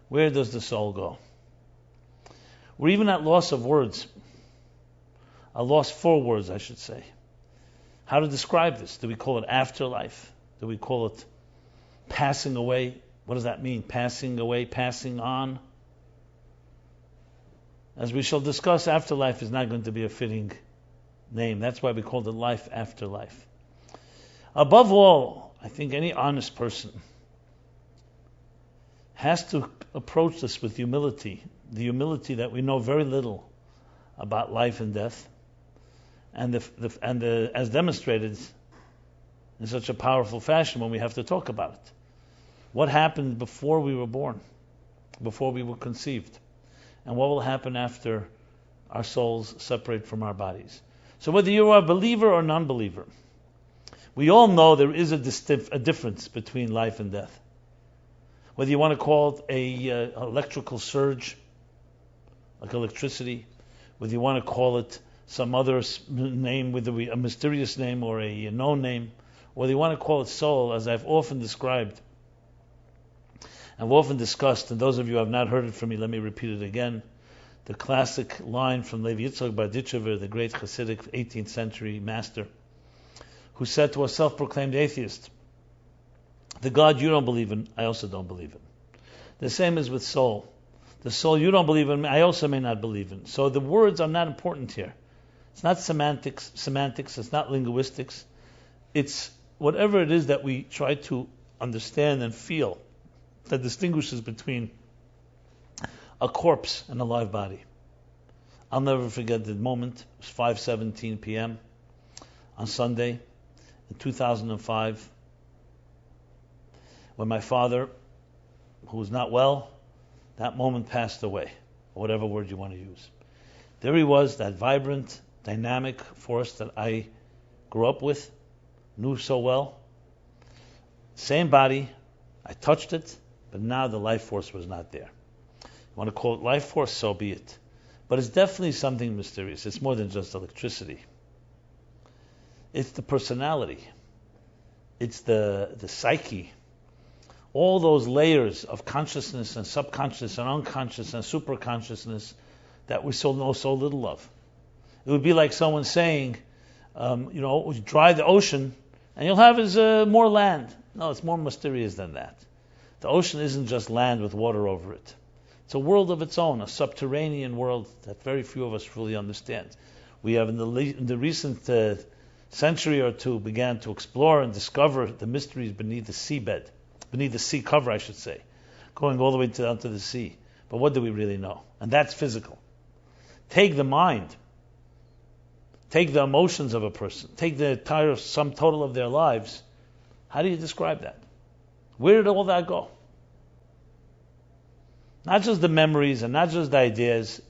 Where does the soul go? We're even at loss of words. A loss for words, I should say. How to describe this? Do we call it afterlife? Do we call it passing away? What does that mean? Passing away, passing on? As we shall discuss, afterlife is not going to be a fitting name. That's why we called it life after life. Above all, I think any honest person has to approach this with humility. The humility that we know very little about life and death, and as demonstrated in such a powerful fashion when we have to talk about it. What happened before we were born, before we were conceived, and what will happen after our souls separate from our bodies. So whether you are a believer or non-believer, we all know there is a difference between life and death. Whether you want to call it a electrical surge, like electricity, whether you want to call it some other name, whether a mysterious name or a known name, whether you want to call it soul, as I've often described, I've often discussed, and those of you who have not heard it from me, let me repeat it again, the classic line from Levi Yitzchak Berditchever, the great Hasidic 18th century master, who said to a self-proclaimed atheist, the God you don't believe in, I also don't believe in. The same is with soul. The soul you don't believe in, I also may not believe in. So the words are not important here. It's not semantics, it's not linguistics. It's whatever it is that we try to understand and feel that distinguishes between a corpse and a live body. I'll never forget the moment. It was 5:17 p.m. on Sunday in 2005 when my father, who was not well, that moment passed away, or whatever word you want to use. There he was, that vibrant, dynamic force that I grew up with, knew so well. Same body, I touched it, but now the life force was not there. You want to call it life force, so be it. But it's definitely something mysterious. It's more than just electricity. It's the personality. It's the psyche. All those layers of consciousness and subconscious and unconscious and superconsciousness that we know so little of. It would be like someone saying, dry the ocean and you'll have more land. No, it's more mysterious than that. The ocean isn't just land with water over it. It's a world of its own, a subterranean world that very few of us truly understand. We have in the recent century or two began to explore and discover the mysteries beneath the seabed, beneath the sea cover, I should say, going all the way down to the sea. But what do we really know? And that's physical. Take the mind, take the emotions of a person, take the entire sum total of their lives. How do you describe that? Where did all that go? Not just the memories and not just the ideas,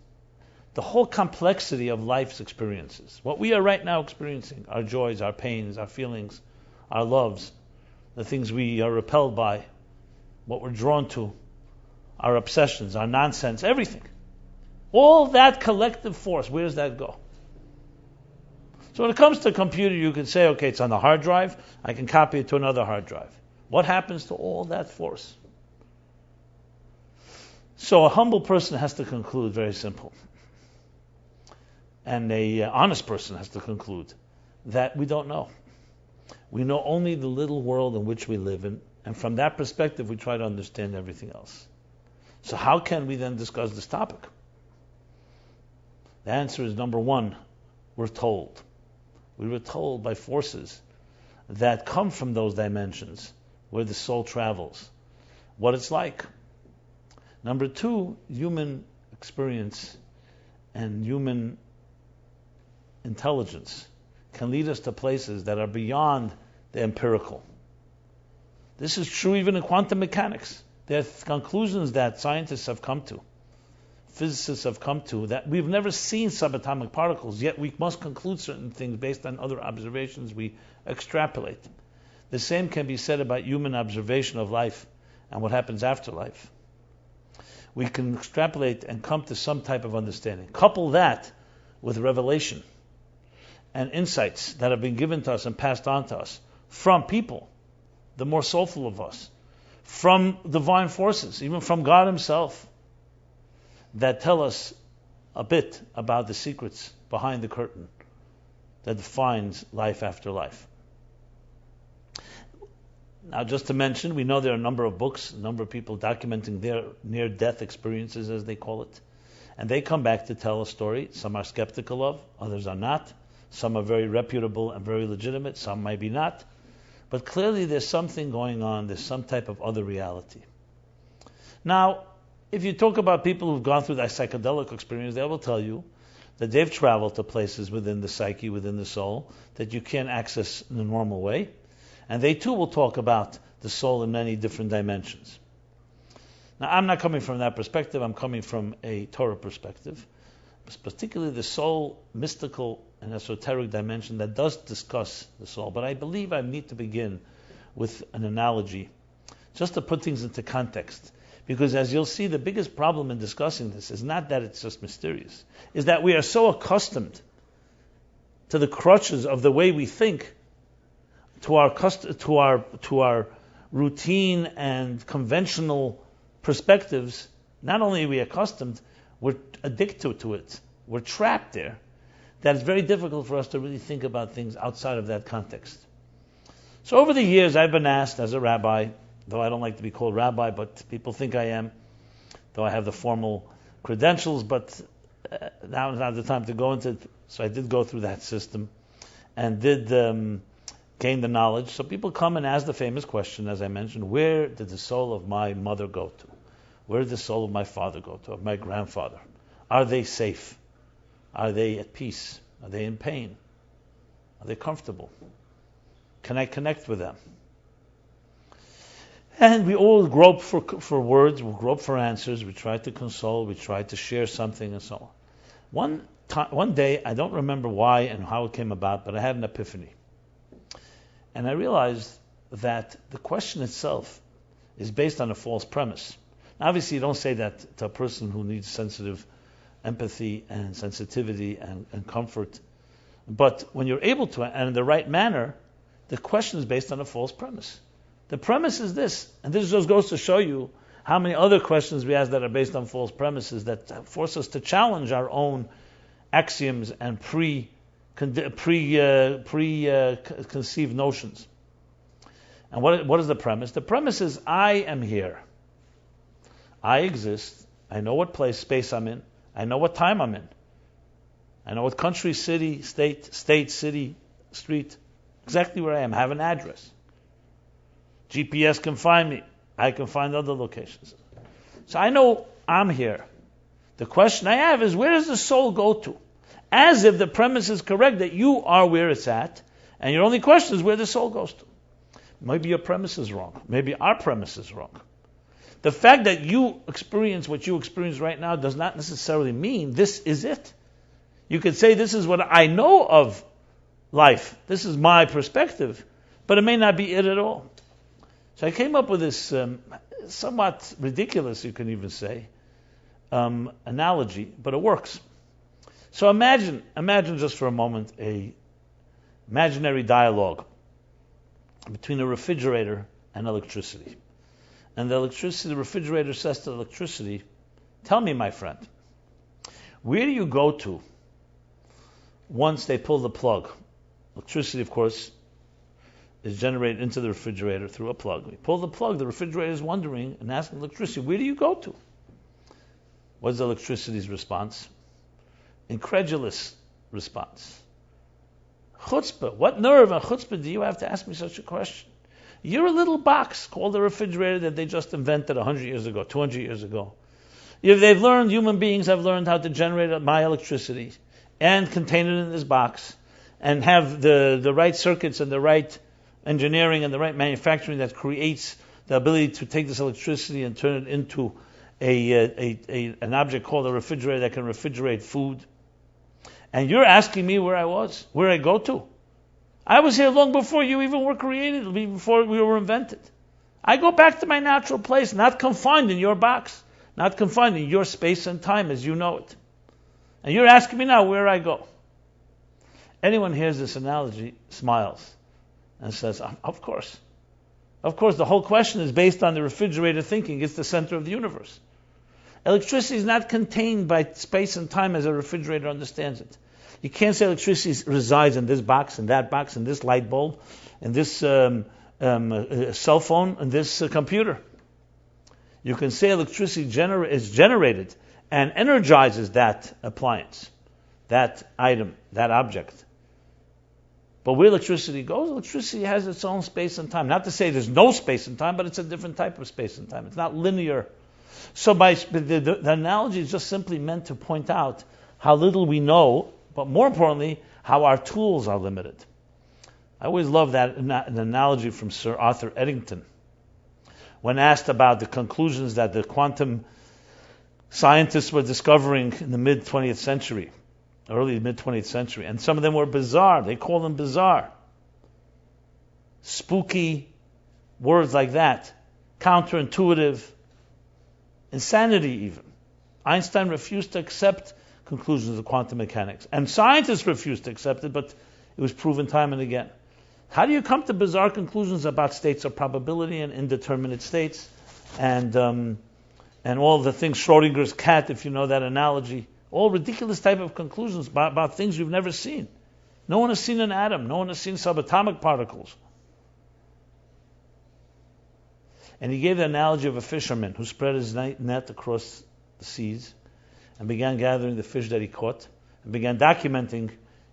the whole complexity of life's experiences. What we are right now experiencing, our joys, our pains, our feelings, our loves, the things we are repelled by, what we're drawn to, our obsessions, our nonsense, everything. All that collective force, where does that go? So when it comes to a computer, you can say, okay, it's on the hard drive, I can copy it to another hard drive. What happens to all that force? So a humble person has to conclude, very simple. And a honest person has to conclude that we don't know. We know only the little world in which we live in, and from that perspective we try to understand everything else. So how can we then discuss this topic? The answer is, number one, we're told. We were told by forces that come from those dimensions where the soul travels, what it's like. Number two, human experience and human intelligence can lead us to places that are beyond the empirical. This is true even in quantum mechanics. There are conclusions that scientists have come to, physicists have come to, that we've never seen subatomic particles, yet we must conclude certain things based on other observations we extrapolate. The same can be said about human observation of life and what happens after life. We can extrapolate and come to some type of understanding. Couple that with revelation and insights that have been given to us and passed on to us from people, the more soulful of us, from divine forces, even from God himself, that tell us a bit about the secrets behind the curtain that defines life after life. Now, just to mention, we know there are a number of books, a number of people documenting their near-death experiences, as they call it. And they come back to tell a story. Some are skeptical of, others are not. Some are very reputable and very legitimate, some maybe not. But clearly there's something going on, there's some type of other reality. Now, if you talk about people who've gone through that psychedelic experience, they will tell you that they've traveled to places within the psyche, within the soul, that you can't access in a normal way. And they too will talk about the soul in many different dimensions. Now, I'm not coming from that perspective, I'm coming from a Torah perspective, particularly the soul, mystical and esoteric dimension that does discuss the soul. But I believe I need to begin with an analogy, just to put things into context. Because as you'll see, the biggest problem in discussing this is not that it's just mysterious, is that we are so accustomed to the crutches of the way we think, to our routine and conventional perspectives. Not only are we accustomed, we're addicted to it. We're trapped there. That it's very difficult for us to really think about things outside of that context. So over the years, I've been asked as a rabbi, though I don't like to be called rabbi, but people think I am, though I have the formal credentials, but now is not the time to go into it. So I did go through that system and did gain the knowledge. So people come and ask the famous question, as I mentioned, where did the soul of my mother go to? Where did the soul of my father go to, of my grandfather? Are they safe? Are they at peace? Are they in pain? Are they comfortable? Can I connect with them? And we all grope for words, we grope for answers, we try to console, we try to share something and so on. One day, I don't remember why and how it came about, but I had an epiphany. And I realized that the question itself is based on a false premise. Now, obviously, you don't say that to a person who needs sensitive empathy and sensitivity and comfort. But when you're able to, and in the right manner, the question is based on a false premise. The premise is this, and this just goes to show you how many other questions we ask that are based on false premises that force us to challenge our own axioms and preconceived notions. And what is the premise? The premise is, I am here. I exist. I know what space I'm in. I know what time I'm in. I know what country, city, state, city, street, exactly where I am. I have an address. GPS can find me. I can find other locations. So I know I'm here. The question I have is, where does the soul go to? As if the premise is correct that you are where it's at, and your only question is where the soul goes to. Maybe your premise is wrong. Maybe our premise is wrong. The fact that you experience what you experience right now does not necessarily mean this is it. You could say this is what I know of life. This is my perspective. But it may not be it at all. So I came up with this somewhat ridiculous, you can even say, analogy, but it works. So imagine just for a moment a imaginary dialogue between a refrigerator and electricity. And the refrigerator says to the electricity, tell me, my friend, where do you go to once they pull the plug? Electricity, of course, is generated into the refrigerator through a plug. We pull the plug, the refrigerator is wondering and asking electricity, where do you go to? What's the electricity's response? Incredulous response. Chutzpah. What nerve and chutzpah do you have to ask me such a question? You're a little box called a refrigerator that they just invented 100 years ago, 200 years ago. Human beings have learned how to generate my electricity and contain it in this box and have the right circuits and the right engineering and the right manufacturing that creates the ability to take this electricity and turn it into an object called a refrigerator that can refrigerate food. And you're asking me where I was, where I go to. I was here long before you even were created, before we were invented. I go back to my natural place, not confined in your box, not confined in your space and time as you know it. And you're asking me now where I go. Anyone hears this analogy smiles and says, of course. Of course, the whole question is based on the refrigerator thinking. It's the center of the universe. Electricity is not contained by space and time as a refrigerator understands it. You can't say electricity resides in this box, in that box, in this light bulb, in this cell phone, in this computer. You can say electricity is generated and energizes that appliance, that item, that object. But where electricity goes, electricity has its own space and time. Not to say there's no space and time, but it's a different type of space and time. It's not linear. So the analogy is just simply meant to point out how little we know, but more importantly, how our tools are limited. I always love that an analogy from Sir Arthur Eddington. When asked about the conclusions that the quantum scientists were discovering in the mid-20th century, early mid-20th century, and some of them were bizarre. They call them bizarre. Spooky words like that. Counterintuitive. Insanity even. Einstein refused to accept conclusions of quantum mechanics. And scientists refused to accept it, but it was proven time and again. How do you come to bizarre conclusions about states of probability and indeterminate states and all the things, Schrodinger's cat, if you know that analogy, all ridiculous type of conclusions about things you've never seen. No one has seen an atom. No one has seen subatomic particles. And he gave the analogy of a fisherman who spread his net across the seas and began gathering the fish that he caught and began documenting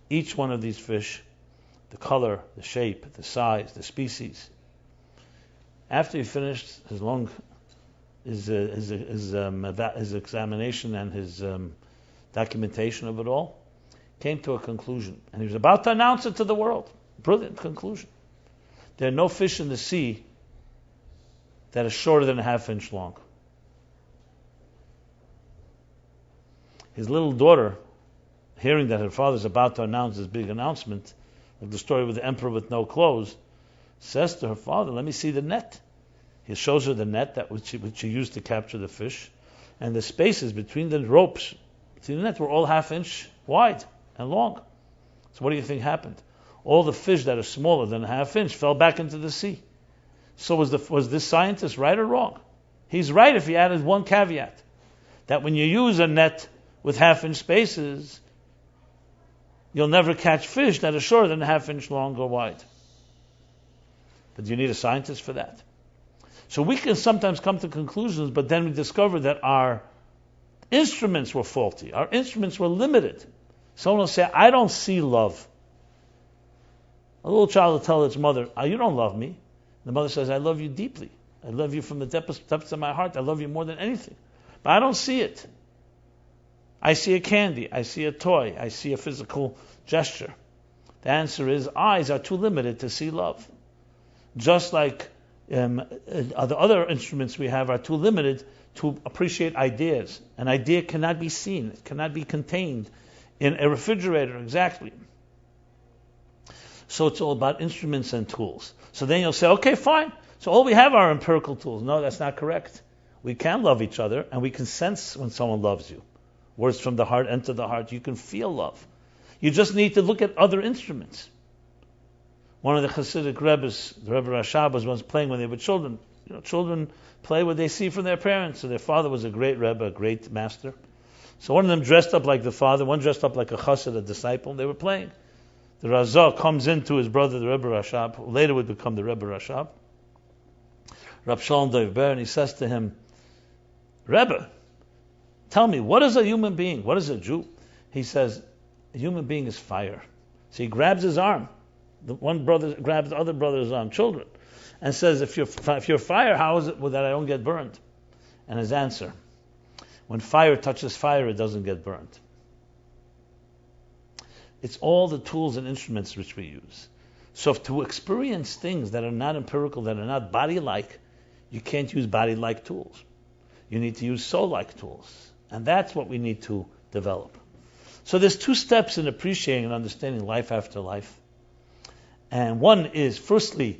each one of these fish, the color, the shape, the size, the species. After he finished his examination and his documentation of it all, came to a conclusion. And he was about to announce it to the world. Brilliant conclusion. There are no fish in the sea that is shorter than a half-inch long. His little daughter, hearing that her father's about to announce this big announcement, like the story with the emperor with no clothes, says to her father, "Let me see the net." He shows her the net which she used to capture the fish, and the spaces between the ropes, between the net, were all half-inch wide and long. So what do you think happened? All the fish that are smaller than a half-inch fell back into the sea. So was this scientist right or wrong? He's right if he added one caveat, that when you use a net with half-inch spaces, you'll never catch fish that are shorter than a half-inch long or wide. But do you need a scientist for that? So we can sometimes come to conclusions, but then we discover that our instruments were faulty. Our instruments were limited. Someone will say, "I don't see love." A little child will tell its mother, "You don't love me." The mother says, "I love you deeply. I love you from the depths of my heart. I love you more than anything. But I don't see it. I see a candy. I see a toy. I see a physical gesture." The answer is, eyes are too limited to see love. Just like the other instruments we have are too limited to appreciate ideas. An idea cannot be seen. It cannot be contained in a refrigerator exactly. So it's all about instruments and tools. So then you'll say, okay, fine. So all we have are empirical tools. No, that's not correct. We can love each other, and we can sense when someone loves you. Words from the heart enter the heart. You can feel love. You just need to look at other instruments. One of the Hasidic Rebbes, the Rebbe Rashab, was once playing when they were children. Children play what they see from their parents. So their father was a great Rebbe, a great master. So one of them dressed up like the father, one dressed up like a Chassid, a disciple. They were playing. The Razah comes into his brother, the Rebbe Rashab, who later would become the Rebbe Rashab, Rab Shalom Dov Ber, and he says to him, "Rebbe, tell me, what is a human being? What is a Jew?" He says, "A human being is fire." So he grabs his arm. The one brother grabs the other brother's arm, children, and says, if you're fire, how is it that I don't get burned? And his answer, when fire touches fire, it doesn't get burned. It's all the tools and instruments which we use. So to experience things that are not empirical, that are not body-like, you can't use body-like tools. You need to use soul-like tools. And that's what we need to develop. So there's two steps in appreciating and understanding life after life. And one is, firstly,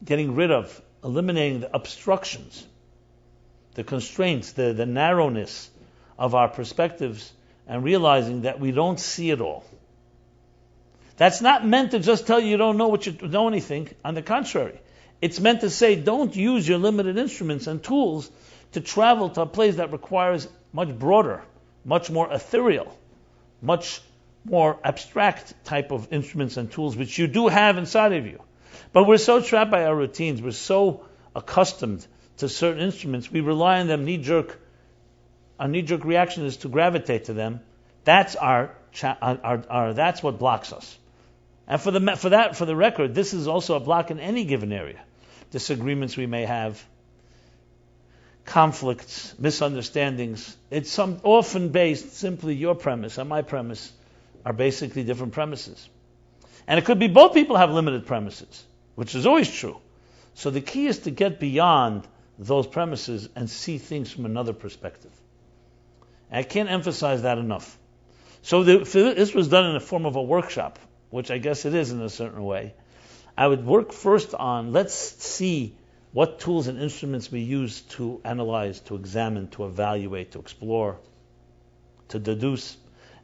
getting rid of, eliminating the obstructions, the constraints, the narrowness of our perspectives, and realizing that we don't see it all. That's not meant to just tell you don't know anything. On the contrary, It's meant to say, don't use your limited instruments and tools to travel to a place that requires much broader, much more ethereal, much more abstract type of instruments and tools, which you do have inside of you. But we're so trapped by our routines, we're so accustomed to certain instruments, we rely on them our knee-jerk reaction is to gravitate to them. That's that's what blocks us. And for the record, this is also a block in any given area. Disagreements we may have, conflicts, misunderstandings. It's often based simply your premise and my premise are basically different premises. And it could be both people have limited premises, which is always true. So the key is to get beyond those premises and see things from another perspective. And I can't emphasize that enough. So this was done in the form of a workshop, which I guess it is in a certain way. I would work first on, let's see what tools and instruments we use to analyze, to examine, to evaluate, to explore, to deduce.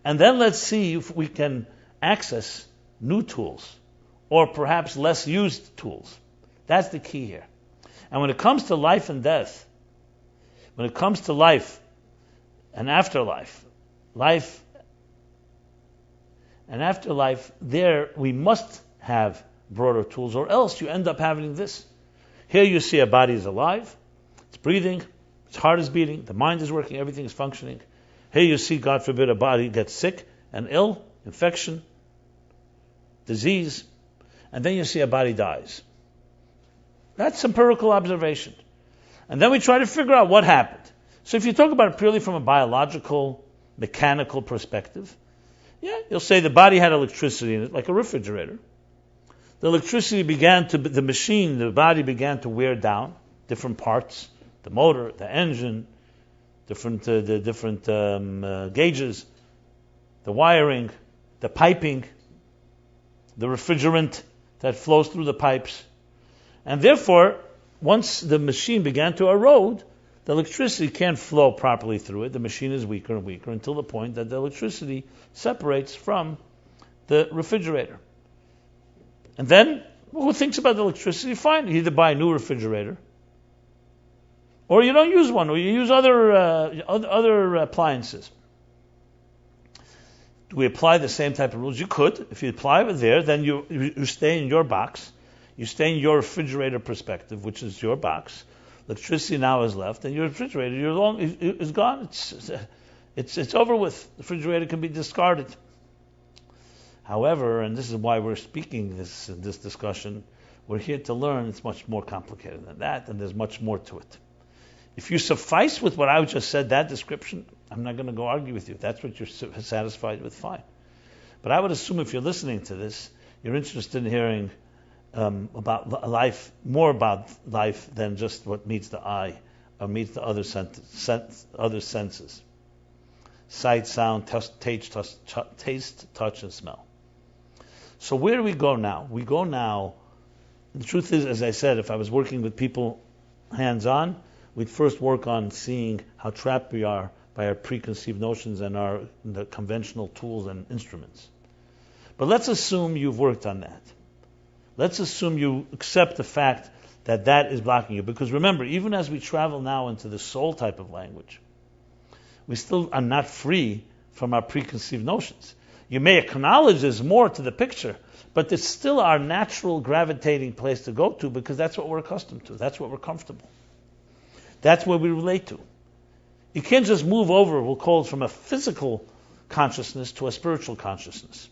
And then let's see if we can access new tools, or perhaps less used tools. That's the key here. And when it comes to life and death, when it comes to life and afterlife, life and afterlife, there we must have broader tools, or else you end up having this. Here you see a body is alive, it's breathing, its heart is beating, the mind is working, everything is functioning. Here you see, God forbid, a body gets sick and ill, infection, disease, and then you see a body dies. That's empirical observation. And then we try to figure out what happened. So if you talk about it purely from a biological, mechanical perspective, yeah, you'll say the body had electricity in it, like a refrigerator. The electricity the body began to wear down, different parts, the motor, the engine, the different gauges, the wiring, the piping, the refrigerant that flows through the pipes. And therefore, once the machine began to erode, the electricity can't flow properly through it. The machine is weaker and weaker until the point that the electricity separates from the refrigerator. And then, who thinks about the electricity? Fine, you either buy a new refrigerator, or you don't use one, or you use other appliances. Do we apply the same type of rules? You could. If you apply it there, then you stay in your box. You stay in your refrigerator perspective, which is your box. Electricity now is left, and your refrigerator is gone. It's over with. The refrigerator can be discarded. However, and this is why we're speaking this discussion, we're here to learn it's much more complicated than that, and there's much more to it. If you suffice with what I just said, that description, I'm not going to go argue with you. If that's what you're satisfied with, fine. But I would assume if you're listening to this, you're interested in hearing about life, more about life than just what meets the eye or meets the other senses. Sight, sound, taste, touch, and smell. So where do we go now? We go now, the truth is, as I said, if I was working with people hands-on, we'd first work on seeing how trapped we are by our preconceived notions and the conventional tools and instruments. But let's assume you've worked on that. Let's assume you accept the fact that that is blocking you. Because remember, even as we travel now into the soul type of language, we still are not free from our preconceived notions. You may acknowledge there's more to the picture, but it's still our natural gravitating place to go to because that's what we're accustomed to. That's what we're comfortable. That's what we relate to. You can't just move over, we'll call it, from a physical consciousness to a spiritual consciousness.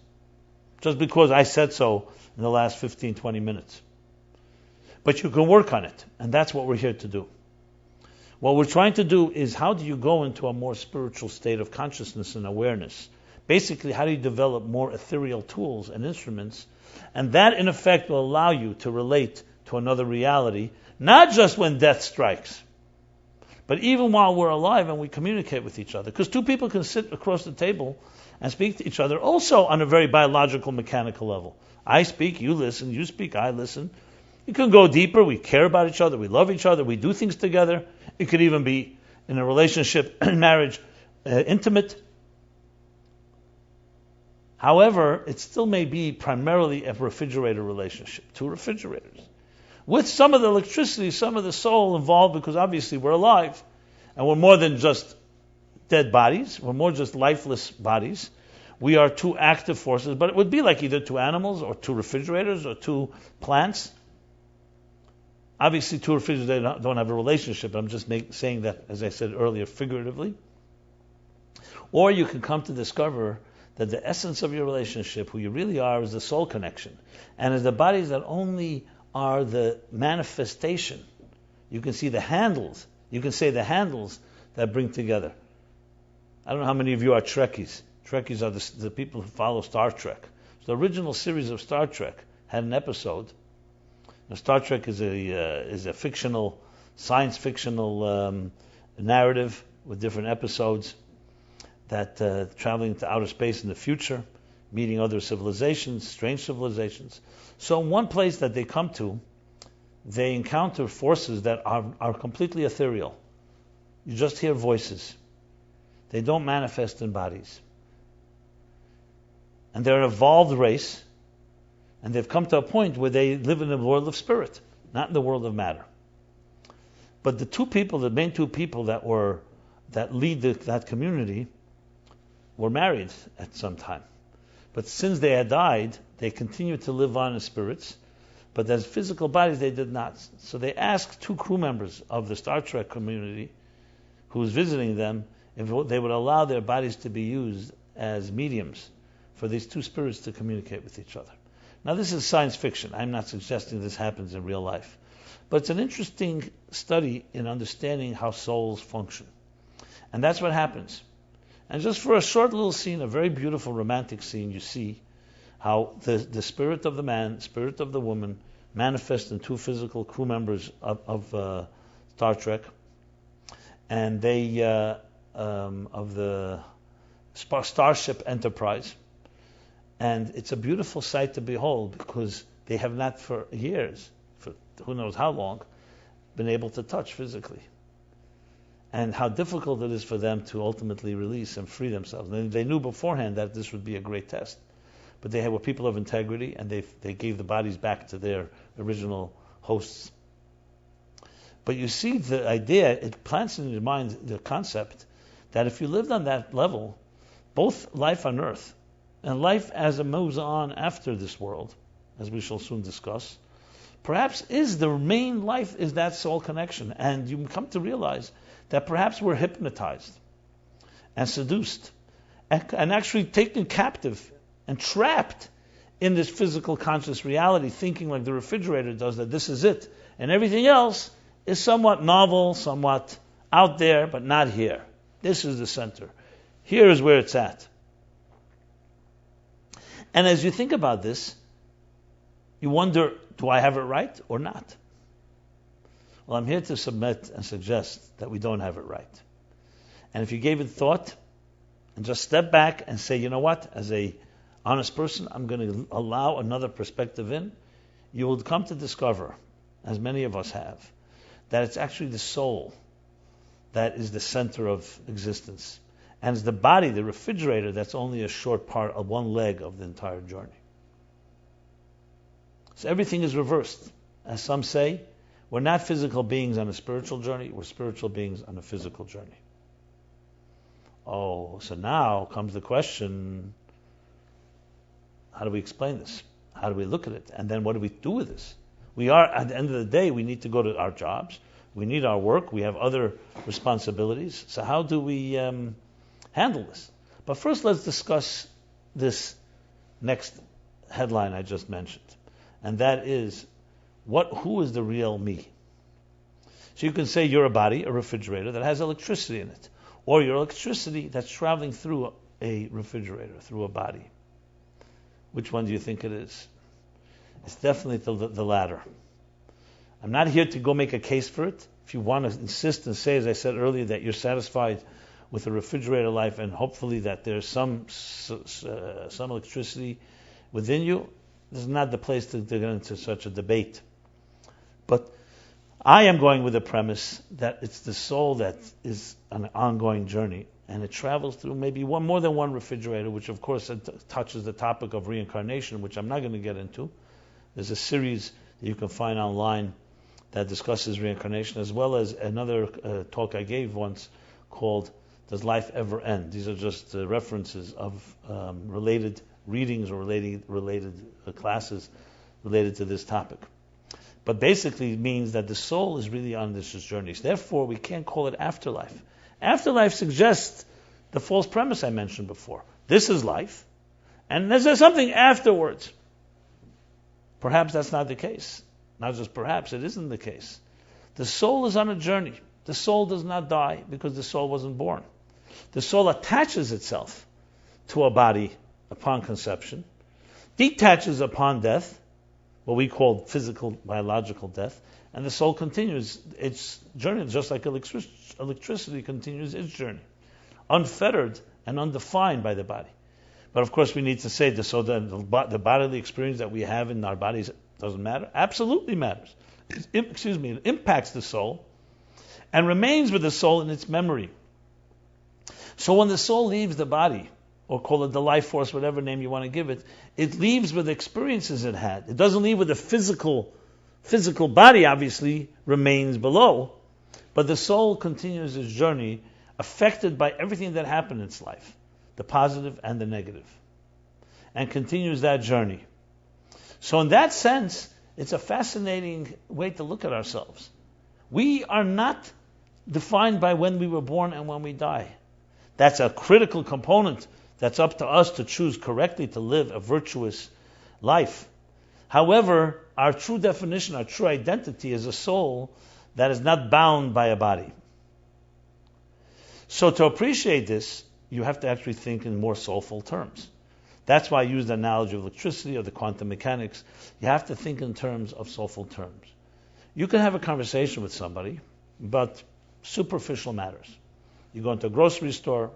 Just because I said so in the last 15, 20 minutes. But you can work on it, and that's what we're here to do. What we're trying to do is how do you go into a more spiritual state of consciousness and awareness? Basically, how do you develop more ethereal tools and instruments? And that, in effect, will allow you to relate to another reality, not just when death strikes, but even while we're alive and we communicate with each other. Because two people can sit across the table and speak to each other also on a very biological, mechanical level. I speak, you listen, you speak, I listen. You can go deeper, we care about each other, we love each other, we do things together. It could even be in a relationship, marriage, intimate. However, it still may be primarily a refrigerator relationship, two refrigerators. with some of the electricity, some of the soul involved, because obviously we're alive. And we're more than just dead bodies. We're more just lifeless bodies. We are two active forces, but it would be like either two animals or two refrigerators or two plants. Obviously, two refrigerators don't have a relationship. I'm just saying that, as I said earlier, figuratively. Or you can come to discover that the essence of your relationship, who you really are, is the soul connection. And as the bodies that only are the manifestation, you can see the handles. You can say the handles that bring together. I don't know how many of you are Trekkies. Trekkies are the people who follow Star Trek. So the original series of Star Trek had an episode. Now, Star Trek is a fictional, science fictional narrative with different episodes that traveling to outer space in the future, meeting other civilizations, strange civilizations. So in one place that they come to, they encounter forces that are completely ethereal. You just hear voices. They don't manifest in bodies. And they're an evolved race, and they've come to a point where they live in the world of spirit, not in the world of matter. But the main two people that lead that community were married at some time. But since they had died, they continued to live on in spirits, but as physical bodies they did not. So they asked two crew members of the Star Trek community who was visiting them if they would allow their bodies to be used as mediums for these two spirits to communicate with each other. Now this is science fiction. I'm not suggesting this happens in real life. But it's an interesting study in understanding how souls function. And that's what happens. And just for a short little scene, a very beautiful romantic scene, you see how the spirit of the man, spirit of the woman, manifest in two physical crew members of Star Trek, and they of the Starship Enterprise. And it's a beautiful sight to behold because they have not for years, for who knows how long, been able to touch physically. And how difficult it is for them to ultimately release and free themselves. And they knew beforehand that this would be a great test. But they were people of integrity, and they gave the bodies back to their original hosts. But you see the idea, it plants in your mind the concept that if you lived on that level, both life on earth and life as it moves on after this world, as we shall soon discuss, perhaps is the main life is that soul connection. And you come to realize that perhaps we're hypnotized and seduced and actually taken captive and trapped in this physical conscious reality, thinking like the refrigerator does, that this is it. And everything else is somewhat novel, somewhat out there, but not here. This is the center. Here is where it's at. And as you think about this, you wonder, do I have it right or not? Well, I'm here to submit and suggest that we don't have it right. And if you gave it thought and just step back and say, you know what, as a honest person, I'm going to allow another perspective in, you will come to discover, as many of us have, that it's actually the soul that is the center of existence. And it's the body, the refrigerator, that's only a short part of one leg of the entire journey. So everything is reversed. As some say, we're not physical beings on a spiritual journey, we're spiritual beings on a physical journey. Oh, so now comes the question, how do we explain this? How do we look at it? And then what do we do with this? We are, at the end of the day, we need to go to our jobs. We need our work. We have other responsibilities. So how do we handle this? But first, let's discuss this next headline I just mentioned. And that is, who is the real me? So you can say you're a body, a refrigerator, that has electricity in it. Or you're electricity that's traveling through a refrigerator, through a body. Which one do you think it is? It's definitely the latter. I'm not here to go make a case for it. If you want to insist and say, as I said earlier, that you're satisfied with a refrigerator life and hopefully that there's some electricity within you, this is not the place to get into such a debate. But I am going with the premise that it's the soul that is an ongoing journey, and it travels through maybe more than one refrigerator, which of course touches the topic of reincarnation, which I'm not going to get into. There's a series that you can find online that discusses reincarnation, as well as another talk I gave once called "Does Life Ever End?" These are just references of related readings or related classes related to this topic. But basically it means that the soul is really on this journey. Therefore, we can't call it afterlife. Afterlife suggests the false premise I mentioned before. This is life, and there's something afterwards. Perhaps that's not the case. Not just perhaps, it isn't the case. The soul is on a journey. The soul does not die because the soul wasn't born. The soul attaches itself to a body upon conception, detaches upon death, what we call physical, biological death, and the soul continues its journey just like electricity continues its journey, unfettered and undefined by the body. But of course we need to say this so that the bodily experience that we have in our bodies doesn't matter. Absolutely matters. It impacts the soul and remains with the soul in its memory. So when the soul leaves the body, or call it the life force, whatever name you want to give it, it leaves with experiences it had. It doesn't leave with a physical body, obviously, remains below, but the soul continues its journey affected by everything that happened in its life, the positive and the negative, and continues that journey. So in that sense, it's a fascinating way to look at ourselves. We are not defined by when we were born and when we die. That's a critical component. That's up to us to choose correctly to live a virtuous life. However, our true definition, our true identity is a soul that is not bound by a body. So to appreciate this, you have to actually think in more soulful terms. That's why I use the analogy of electricity or the quantum mechanics. You have to think in terms of soulful terms. You can have a conversation with somebody about superficial matters. You go into a grocery store,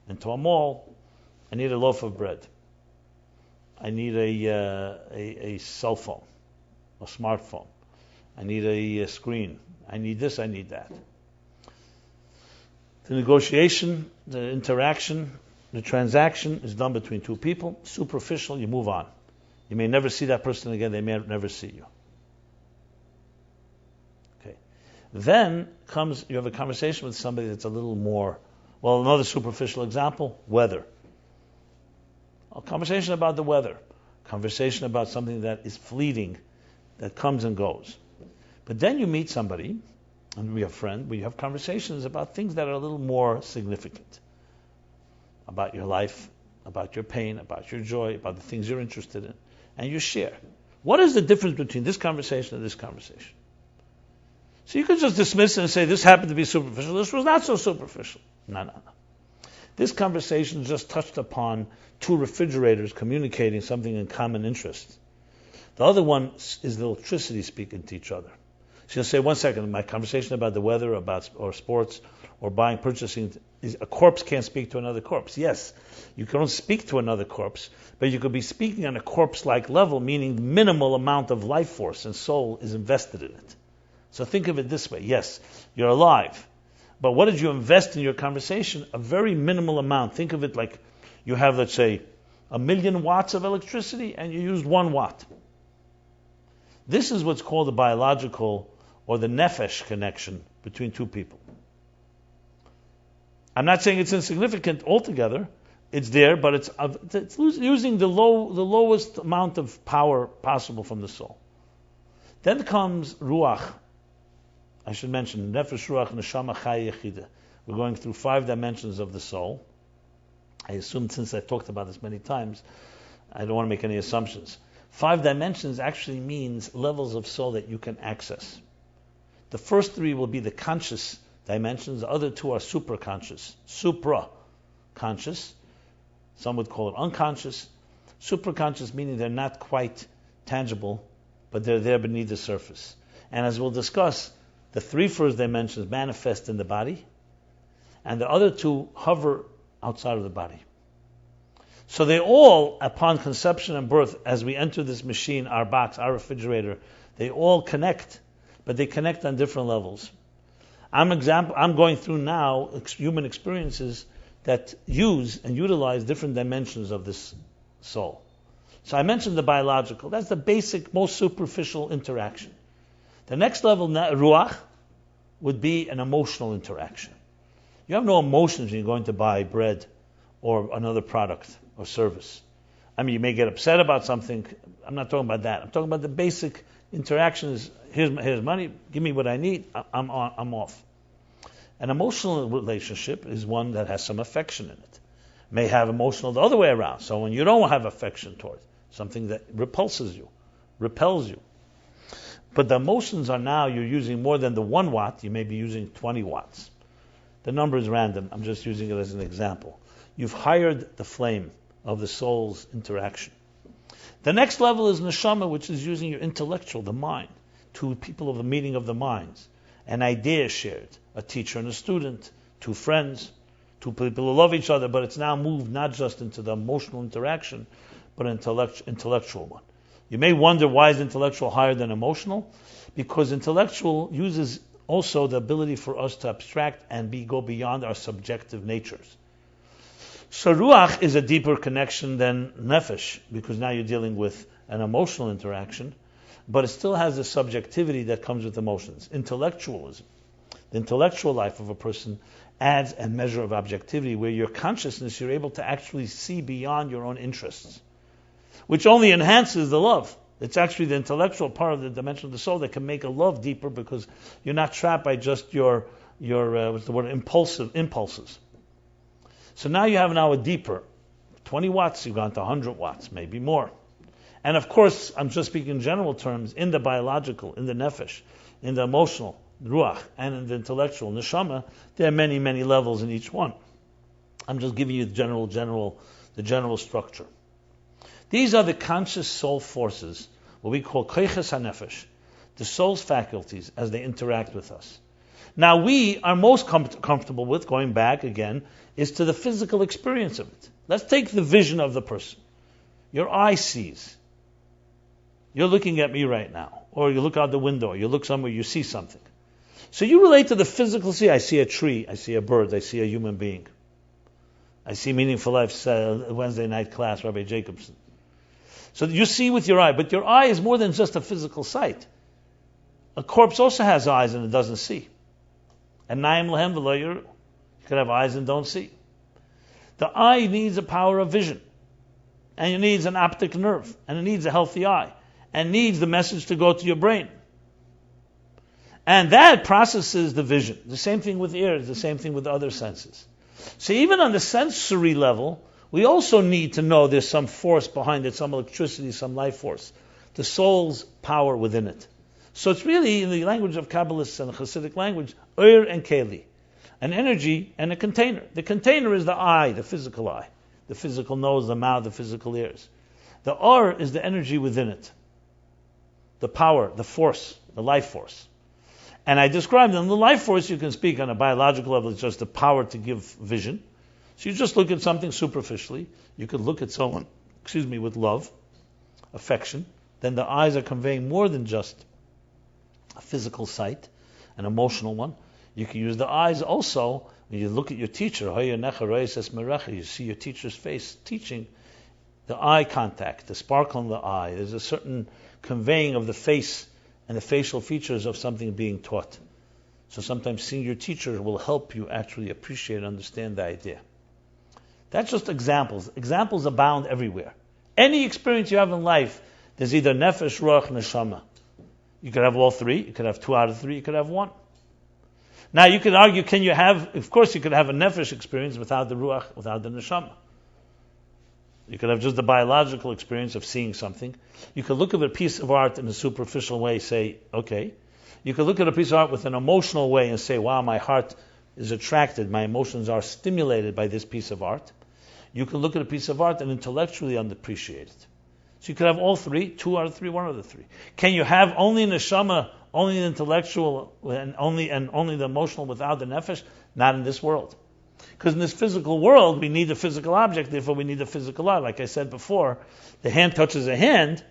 into a mall. I need a loaf of bread. I need a cell phone, a smartphone. I need a screen. I need this, I need that. The negotiation, the interaction, the transaction is done between two people. Superficial, you move on. You may never see that person again, they may never see you. Okay. Then you have a conversation with somebody that's a little more, well, another superficial example, weather. A conversation about the weather, conversation about something that is fleeting, that comes and goes. But then you meet somebody, and we have conversations about things that are a little more significant. About your life, about your pain, about your joy, about the things you're interested in. And you share. What is the difference between this conversation and this conversation? So you could just dismiss it and say, this happened to be superficial, this was not so superficial. No. This conversation just touched upon two refrigerators communicating something in common interest. The other one is the electricity speaking to each other. So you'll say, 1 second, my conversation about the weather, or sports, or purchasing, a corpse can't speak to another corpse. Yes, you can speak to another corpse, but you could be speaking on a corpse-like level, meaning minimal amount of life force and soul is invested in it. So think of it this way. Yes, you're alive. But what did you invest in your conversation? A very minimal amount. Think of it like you have, let's say, 1,000,000 watts of electricity and you used 1 watt. This is what's called the biological or the nefesh connection between two people. I'm not saying it's insignificant altogether. It's there, but it's using the lowest amount of power possible from the soul. Then comes ruach. I should mention nefesh, ruach, neshama, chaya, yechida. We're going through 5 dimensions of the soul. I assume since I've talked about this many times, I don't want to make any assumptions. 5 dimensions actually means levels of soul that you can access. The first 3 will be the conscious dimensions. The other 2 are supra-conscious. Supra-conscious. Some would call it unconscious. Supra-conscious meaning they're not quite tangible, but they're there beneath the surface. And as we'll discuss, the 3 first dimensions manifest in the body, and the other 2 hover outside of the body. So they all, upon conception and birth, as we enter this machine, our box, our refrigerator, they all connect, but they connect on different levels. I'm going through now human experiences that use and utilize different dimensions of this soul. So I mentioned the biological. That's the basic, most superficial interaction. The next level, ruach, would be an emotional interaction. You have no emotions when you're going to buy bread or another product or service. I mean, you may get upset about something. I'm not talking about that. I'm talking about the basic interaction is, here's money, give me what I need, I'm off. An emotional relationship is one that has some affection in it. May have emotional the other way around. So when you don't have affection towards something that repels you. But the emotions are now, you're using more than the 1 watt, you may be using 20 watts. The number is random, I'm just using it as an example. You've hired the flame of the soul's interaction. The next level is neshama, which is using your intellectual, the mind, two people of the meeting of the minds, an idea shared, a teacher and a student, two friends, two people who love each other, but it's now moved not just into the emotional interaction, but an intellectual one. You may wonder why is intellectual higher than emotional? Because intellectual uses also the ability for us to abstract and go beyond our subjective natures. So ruach is a deeper connection than nefesh, because now you're dealing with an emotional interaction, but it still has the subjectivity that comes with emotions. Intellectualism, the intellectual life of a person, adds a measure of objectivity where your consciousness, you're able to actually see beyond your own interests, which only enhances the love. It's actually the intellectual part of the dimension of the soul that can make a love deeper, because you're not trapped by just your impulses. So now you have a deeper 20 watts, you've gone to 100 watts, maybe more. And of course, I'm just speaking in general terms, in the biological, in the nefesh, in the emotional, ruach, and in the intellectual, neshama, there are many, many levels in each one. I'm just giving you the general structure. These are the conscious soul forces, what we call koiches hanefesh, the soul's faculties as they interact with us. Now we are most comfortable with, going back again, is to the physical experience of it. Let's take the vision of the person. Your eye sees. You're looking at me right now. Or you look out the window, or you look somewhere, you see something. So you relate to the physical see. I see a tree, I see a bird, I see a human being. I see Meaningful Life's Wednesday night class, Rabbi Jacobson. So you see with your eye, but your eye is more than just a physical sight. A corpse also has eyes and it doesn't see. And naim lehem v'lo yiru. You could have eyes and don't see. The eye needs a power of vision. And it needs an optic nerve. And it needs a healthy eye. And needs the message to go to your brain. And that processes the vision. The same thing with ears, the same thing with other senses. So even on the sensory level, we also need to know there's some force behind it, some electricity, some life force. The soul's power within it. So it's really, in the language of Kabbalists and Hasidic language, ur and keli. An energy and a container. The container is the eye, the physical eye. The physical nose, the mouth, the physical ears. The ur is the energy within it. The power, the force, the life force. And I described them. The life force you can speak on a biological level. It's just the power to give vision. So you just look at something superficially. You could look at someone, with love, affection. Then the eyes are conveying more than just a physical sight, an emotional one. You can use the eyes also when you look at your teacher. You see your teacher's face teaching. The eye contact, the sparkle in the eye. There's a certain conveying of the face and the facial features of something being taught. So sometimes seeing your teacher will help you actually appreciate and understand the idea. That's just examples. Examples abound everywhere. Any experience you have in life, there's either nefesh, ruach, neshama. You could have all three. You could have 2 out of 3. You could have 1. Now you could argue, of course you could have a nefesh experience without the ruach, without the neshama. You could have just the biological experience of seeing something. You could look at a piece of art in a superficial way, say, okay. You could look at a piece of art with an emotional way and say, wow, my heart is attracted, my emotions are stimulated by this piece of art. You could look at a piece of art and intellectually appreciate it. So you could have all 3, 2 out of 3, 1 out of 3. Can you have only neshama, only the intellectual, and only the emotional without the nefesh? Not in this world. Because in this physical world, we need a physical object, therefore we need a physical eye. Like I said before, the hand touches a hand,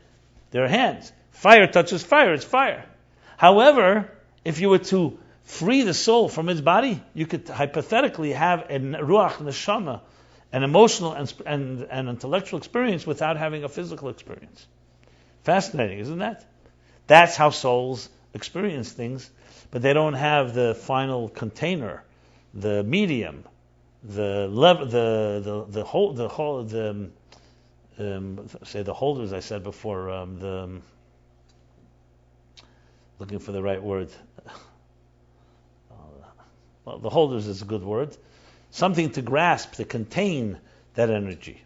there are hands. Fire touches fire, it's fire. However, if you were to free the soul from its body, you could hypothetically have a ruach neshama, an emotional and intellectual experience without having a physical experience. Fascinating, isn't that? That's how souls experience things, but they don't have the final container, the medium, the holders. I said before, looking for the right word. Well, the holders is a good word. Something to grasp, to contain that energy.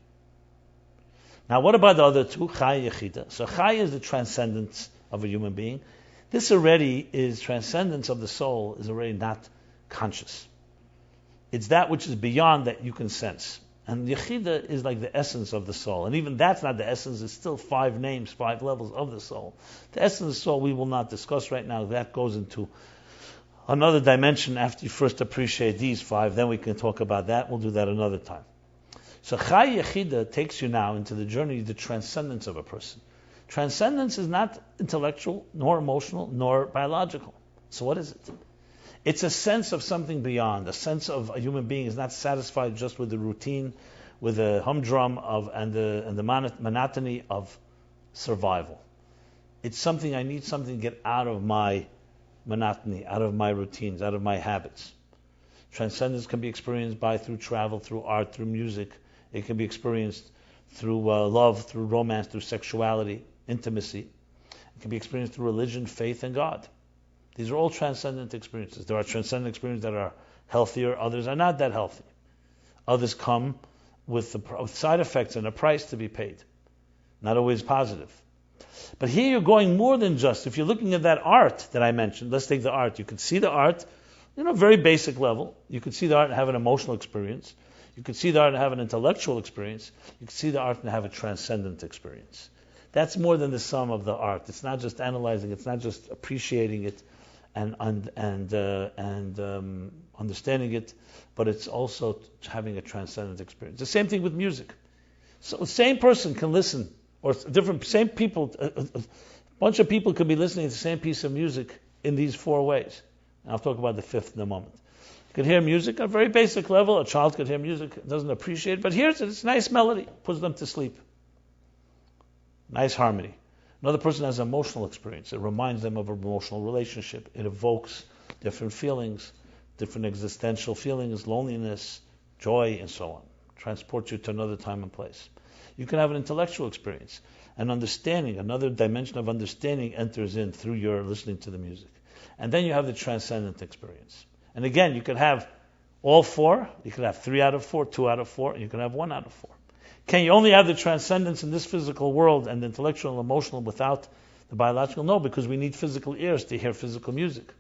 Now, what about the other two? Chai Yechida. So Chai is the transcendence of a human being. This already is transcendence of the soul, is already not conscious. It's that which is beyond that you can sense. And Yechida is like the essence of the soul. And even that's not the essence, it's still 5 names, 5 levels of the soul. The essence of the soul we will not discuss right now. That goes into another dimension after you first appreciate these 5. Then we can talk about that. We'll do that another time. So Chai Yechida takes you now into the journey, the transcendence of a person. Transcendence is not intellectual, nor emotional, nor biological. So what is it? It's a sense of something beyond. A sense of a human being is not satisfied just with the routine, with the humdrum and the monotony of survival. It's something, I need something to get out of my monotony, out of my routines, out of my habits. Transcendence can be experienced through travel, through art, through music. It can be experienced through love, through romance, through sexuality, intimacy. It can be experienced through religion, faith, and God. These are all transcendent experiences. There are transcendent experiences that are healthier, others are not that healthy. Others come with side effects and a price to be paid. Not always positive. But here you're going more than just, if you're looking at that art that I mentioned, let's take the art. You could see the art, very basic level. You could see the art and have an emotional experience. You could see the art and have an intellectual experience. You could see the art and have a transcendent experience. That's more than the sum of the art. It's not just analyzing. It's not just appreciating it and understanding it, but it's also having a transcendent experience. The same thing with music. So the same person can listen, or same people, a bunch of people could be listening to the same piece of music in these 4 ways. And I'll talk about the 5th in a moment. You could hear music at a very basic level. A child could hear music, doesn't appreciate it, but hears it. It's a nice melody, puts them to sleep. Nice harmony. Another person has an emotional experience. It reminds them of an emotional relationship. It evokes different feelings, different existential feelings, loneliness, joy, and so on. Transports you to another time and place. You can have an intellectual experience. An understanding, another dimension of understanding enters in through your listening to the music. And then you have the transcendent experience. And again, you could have all 4. You could have 3 out of 4, 2 out of 4, and you could have 1 out of 4. Can you only have the transcendence in this physical world and the intellectual and emotional without the biological? No, because we need physical ears to hear physical music.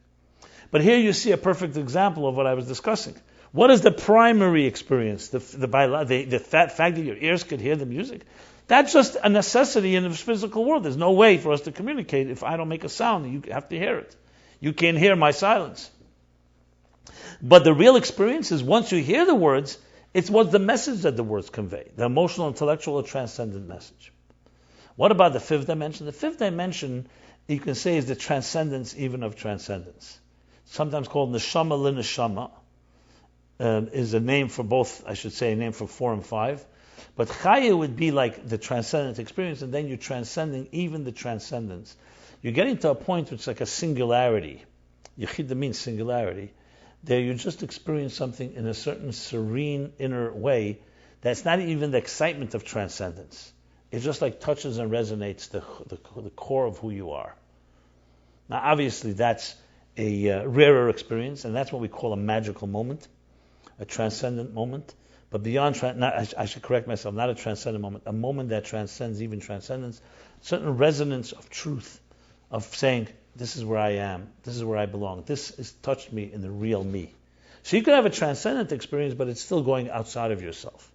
But here you see a perfect example of what I was discussing. What is the primary experience? The fact that your ears could hear the music? That's just a necessity in the physical world. There's no way for us to communicate. If I don't make a sound, you have to hear it. You can't hear my silence. But the real experience is once you hear the words, it's what the message that the words convey, the emotional, intellectual, or transcendent message. What about the 5th dimension? The 5th dimension, you can say, is the transcendence even of transcendence. Sometimes called neshama l'neshama, is a name for both, I should say, a name for 4 and 5. But chaya would be like the transcendent experience, and then you're transcending even the transcendence. You're getting to a point which is like a singularity. Yechida means singularity. There you just experience something in a certain serene inner way that's not even the excitement of transcendence. It just like touches and resonates the core of who you are. Now obviously that's a rarer experience, and that's what we call a magical moment, a transcendent moment. But beyond, I should correct myself, not a transcendent moment, a moment that transcends even transcendence, certain resonance of truth, of saying, this is where I am, this is where I belong, this has touched me in the real me. So you could have a transcendent experience, but it's still going outside of yourself.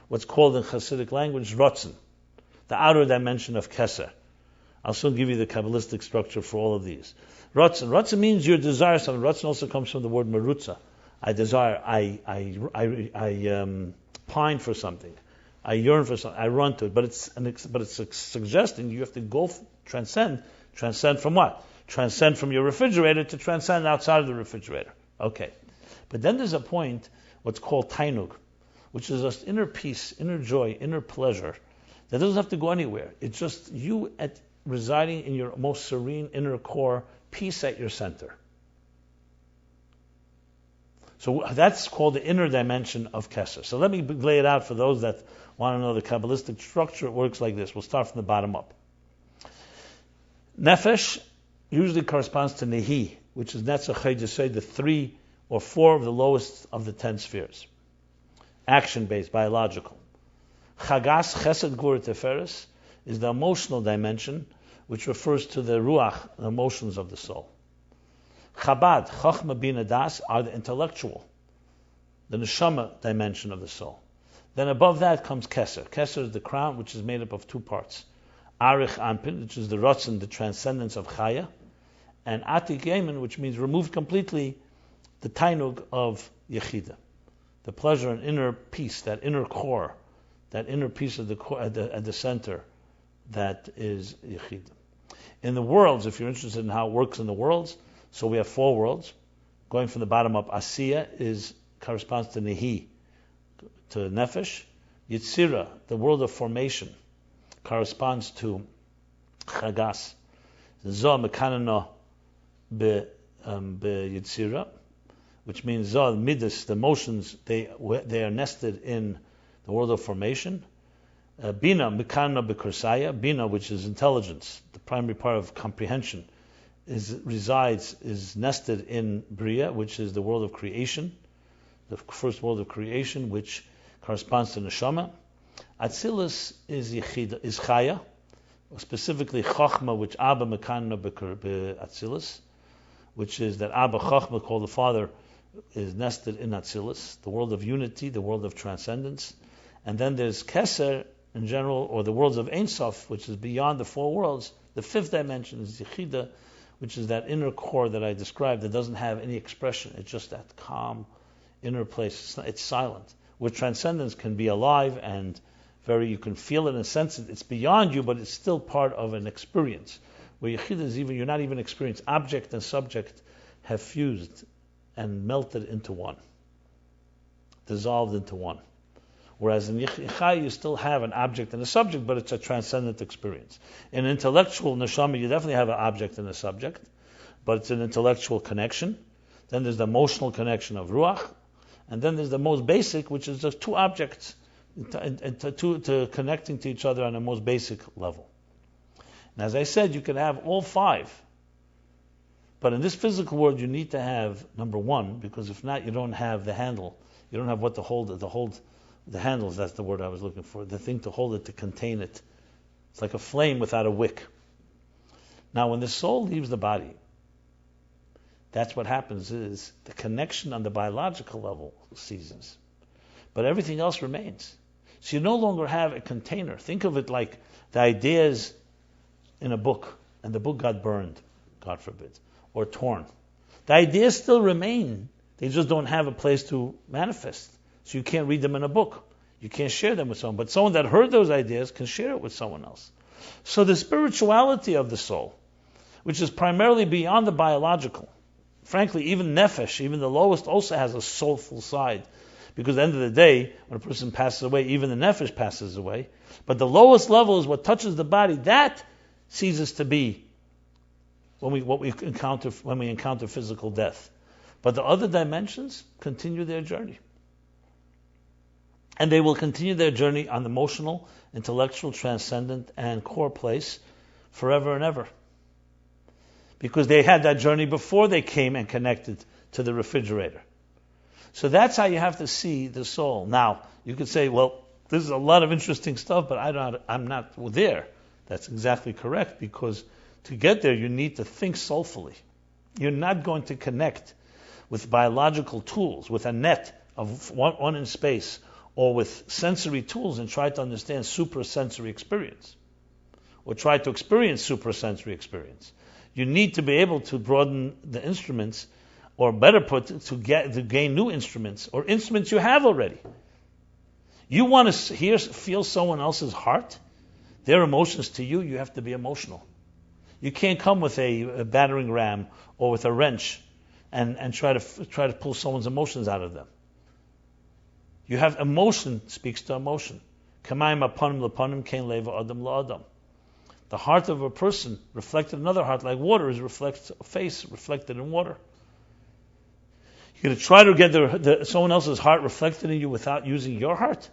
What's called in Hasidic language, rotzen, the outer dimension of keser. I'll soon give you the Kabbalistic structure for all of these. Rotzen. Rotzen means you desire something. Rotzen also comes from the word marutza. I desire, I pine for something. I yearn for something. I run to it. But it's suggesting you have to go transcend. Transcend from what? Transcend from your refrigerator to transcend outside of the refrigerator. Okay. But then there's a point, what's called tainug. which is just inner peace, inner joy, inner pleasure, that doesn't have to go anywhere. It's just you residing in your most serene inner core, peace at your center. So that's called the inner dimension of Kesser. So let me lay it out for those that want to know the Kabbalistic structure. It works like this. We'll start from the bottom up. Nefesh usually corresponds to Nehi, which is Netzach Yesod, the 3 or 4 of the lowest of the 10 spheres. Action-based, biological. Chagas, Chesed, Gvura, Teferes is the emotional dimension, which refers to the Ruach, the emotions of the soul. Chabad, Chachma, Bina, Das are the intellectual, the Neshama dimension of the soul. Then above that comes Keser. Keser is the crown, which is made up of 2 parts. Arich Anpin, which is the Ratzon, the transcendence of Chaya, and Atik Yemen, which means removed completely, the Tainug of Yechida, the pleasure and inner peace, that inner core, that inner peace of the core at the center, that is Yechida. In the worlds, if you're interested in how it works in the worlds, so we have 4 worlds. Going from the bottom up, Asiya corresponds to Nehi, to Nefesh. Yitzira, the world of formation, corresponds to Chagas. Zoh mekanano be Yitzira, which means Zoh, Midas, the emotions, they are nested in the world of formation. Bina mekanano be Kursaya, Bina, which is intelligence, the primary part of comprehension, is nested in Bria, which is the world of creation, the first world of creation, which corresponds to Neshama. Atzilus is Chaya, specifically Chachma, which Abba Mekanna Atzilus, which is that Abba Chachma, called the Father, is nested in Atzilus, the world of unity, the world of transcendence. And then there's Keser in general, or the worlds of Ein Sof, which is beyond the 4 worlds. The 5th dimension is Yechida, which is that inner core that I described that doesn't have any expression. It's just that calm inner place. It's silent. Where transcendence can be alive and you can feel it and sense it. It's beyond you, but it's still part of an experience. Where Yechida is you're not even experienced. Object and subject have fused and melted into one. Dissolved into one. Whereas in Yechai, you still have an object and a subject, but it's a transcendent experience. In intellectual neshama, you definitely have an object and a subject, but it's an intellectual connection. Then there's the emotional connection of ruach, and then there's the most basic, which is just 2 objects to connecting to each other on the most basic level. And as I said, you can have all 5. But in this physical world, you need to have number 1, because if not, you don't have the handle. You don't have what to hold it. The handles, that's the word I was looking for. The thing to hold it, to contain it. It's like a flame without a wick. Now, when the soul leaves the body, that's what happens is the connection on the biological level ceases. But everything else remains. So you no longer have a container. Think of it like the ideas in a book, and the book got burned, God forbid, or torn. The ideas still remain. They just don't have a place to manifest. So you can't read them in a book. You can't share them with someone. But someone that heard those ideas can share it with someone else. So the spirituality of the soul, which is primarily beyond the biological, frankly, even nefesh, even the lowest, also has a soulful side. Because at the end of the day, when a person passes away, even the nefesh passes away. But the lowest level is what touches the body. That ceases to be when we encounter physical death. But the other dimensions continue their journey. And they will continue their journey on the emotional, intellectual, transcendent, and core place forever and ever. Because they had that journey before they came and connected to the refrigerator. So that's how you have to see the soul. Now, you could say, well, this is a lot of interesting stuff, but I'm not there. That's exactly correct, because to get there, you need to think soulfully. You're not going to connect with biological tools, with a net of one in space, or with sensory tools and try to understand suprasensory experience, or try to experience suprasensory experience. You need to be able to broaden the instruments, or better put, to gain new instruments, or instruments you have already. You want to feel someone else's heart, their emotions to you, you have to be emotional. You can't come with a battering ram or with a wrench and try to pull someone's emotions out of them. You have emotion speaks to emotion. Kamayim apanim lepanim kein leva adam la'adam. The heart of a person reflected in another heart, like water is reflects a face reflected in water. You're going to try to get someone else's heart reflected in you without using your heart.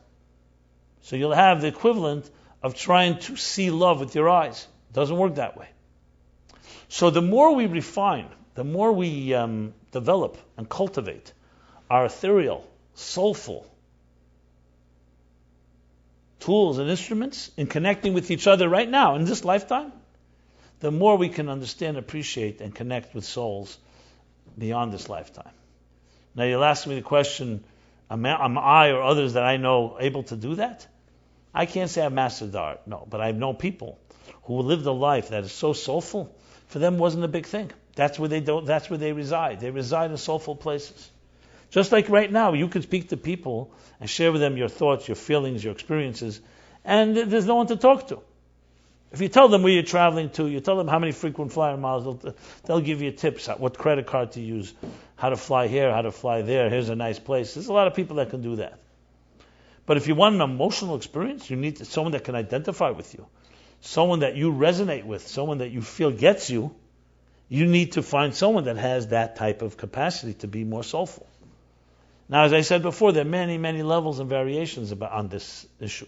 So you'll have the equivalent of trying to see love with your eyes. It doesn't work that way. So the more we refine, the more we develop and cultivate our ethereal, soulful tools and instruments in connecting with each other right now in this lifetime, the more we can understand, appreciate, and connect with souls beyond this lifetime. Now you'll ask me the question, am I or others that I know able to do that? I can't say I've mastered the art, no, but I've known people who lived a life that is so soulful, for them wasn't a big thing. That's where they reside. They reside in soulful places. Just like right now, you can speak to people and share with them your thoughts, your feelings, your experiences, and there's no one to talk to. If you tell them where you're traveling to, you tell them how many frequent flyer miles, they'll give you tips, what credit card to use, how to fly here, how to fly there, here's a nice place. There's a lot of people that can do that. But if you want an emotional experience, you need someone that can identify with you, someone that you resonate with, someone that you feel gets you. You need to find someone that has that type of capacity to be more soulful. Now, as I said before, there are many, many levels and variations on this issue.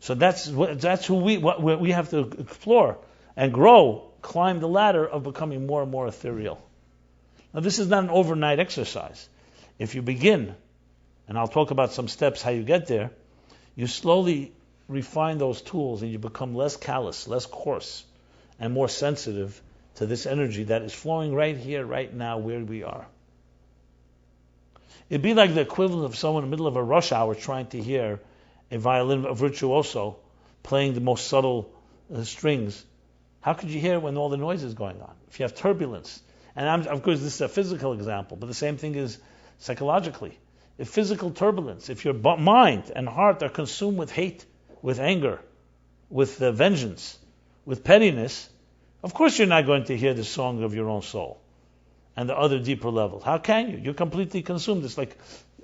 So that's who we have to explore and grow, climb the ladder of becoming more and more ethereal. Now, this is not an overnight exercise. If you begin, and I'll talk about some steps how you get there, you slowly refine those tools and you become less callous, less coarse, and more sensitive to this energy that is flowing right here, right now, where we are. It'd be like the equivalent of someone in the middle of a rush hour trying to hear a violin, a virtuoso, playing the most subtle strings. How could you hear it when all the noise is going on? If you have turbulence. And of course, this is a physical example, but the same thing is psychologically. If physical turbulence, if your mind and heart are consumed with hate, with anger, with vengeance, with pettiness, of course you're not going to hear the song of your own soul and the other deeper levels. How can you? You're completely consumed. It's like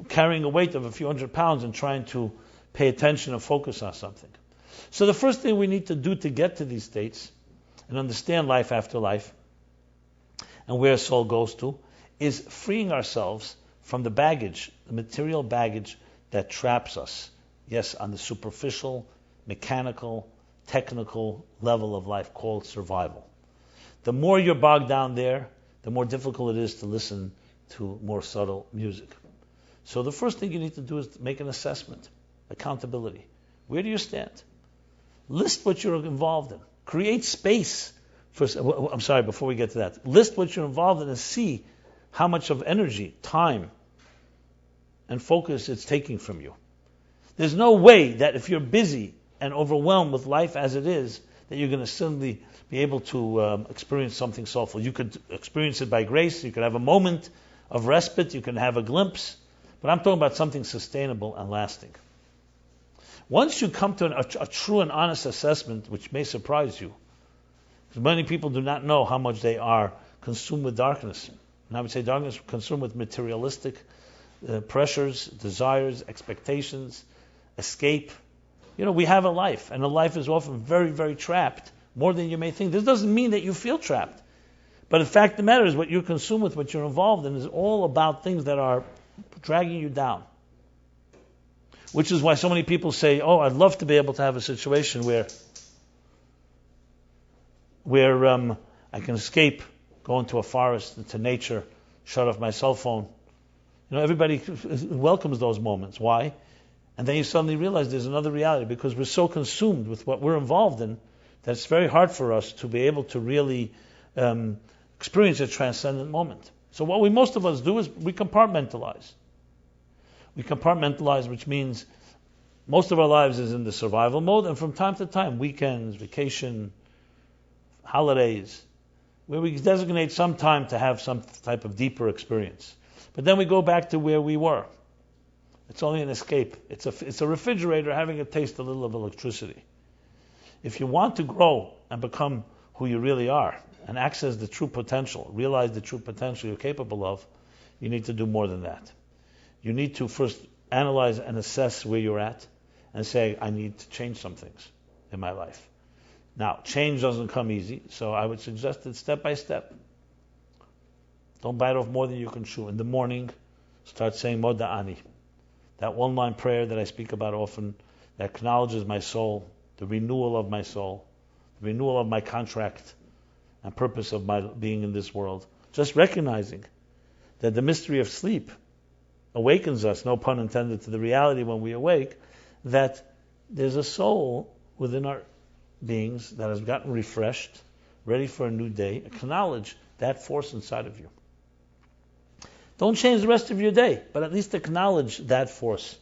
carrying a weight of a few hundred pounds and trying to pay attention and focus on something. So the first thing we need to do to get to these states and understand life after life and where soul goes to is freeing ourselves from the baggage, the material baggage that traps us. Yes, on the superficial, mechanical, technical level of life called survival. The more you're bogged down there, the more difficult it is to listen to more subtle music. So the first thing you need to do is make an assessment, accountability. Where do you stand? List what you're involved in. Create space. Before we get to that. List what you're involved in and see how much of energy, time, and focus it's taking from you. There's no way that if you're busy and overwhelmed with life as it is, that you're going to suddenly be able to experience something soulful. You could experience it by grace. You could have a moment of respite. You can have a glimpse. But I'm talking about something sustainable and lasting. Once you come to a true and honest assessment, which may surprise you, because many people do not know how much they are consumed with darkness. And I would say darkness consumed with materialistic pressures, desires, expectations, escape. We have a life, and a life is often very, very trapped, more than you may think. This doesn't mean that you feel trapped. But the fact of the matter is what you're consumed with, what you're involved in, is all about things that are dragging you down. Which is why so many people say, I'd love to be able to have a situation where I can escape, go into a forest, into nature, shut off my cell phone. Everybody welcomes those moments. Why? And then you suddenly realize there's another reality, because we're so consumed with what we're involved in that it's very hard for us to be able to really experience a transcendent moment. So what most of us do is we compartmentalize. We compartmentalize, which means most of our lives is in the survival mode, and from time to time, weekends, vacation, holidays, where we designate some time to have some type of deeper experience. But then we go back to where we were. It's only an escape. It's a refrigerator having a taste a little of electricity. If you want to grow and become who you really are and access the true potential, realize the true potential you're capable of, you need to do more than that. You need to first analyze and assess where you're at and say, I need to change some things in my life. Now, change doesn't come easy, so I would suggest it step by step. Don't bite off more than you can chew. In the morning, start saying Moda'ani. That one-line prayer that I speak about often, that acknowledges my soul, the renewal of my soul, the renewal of my contract and purpose of my being in this world. Just recognizing that the mystery of sleep awakens us, no pun intended, to the reality when we awake, that there's a soul within our beings that has gotten refreshed, ready for a new day. Acknowledge that force inside of you. Don't change the rest of your day, but at least acknowledge that force.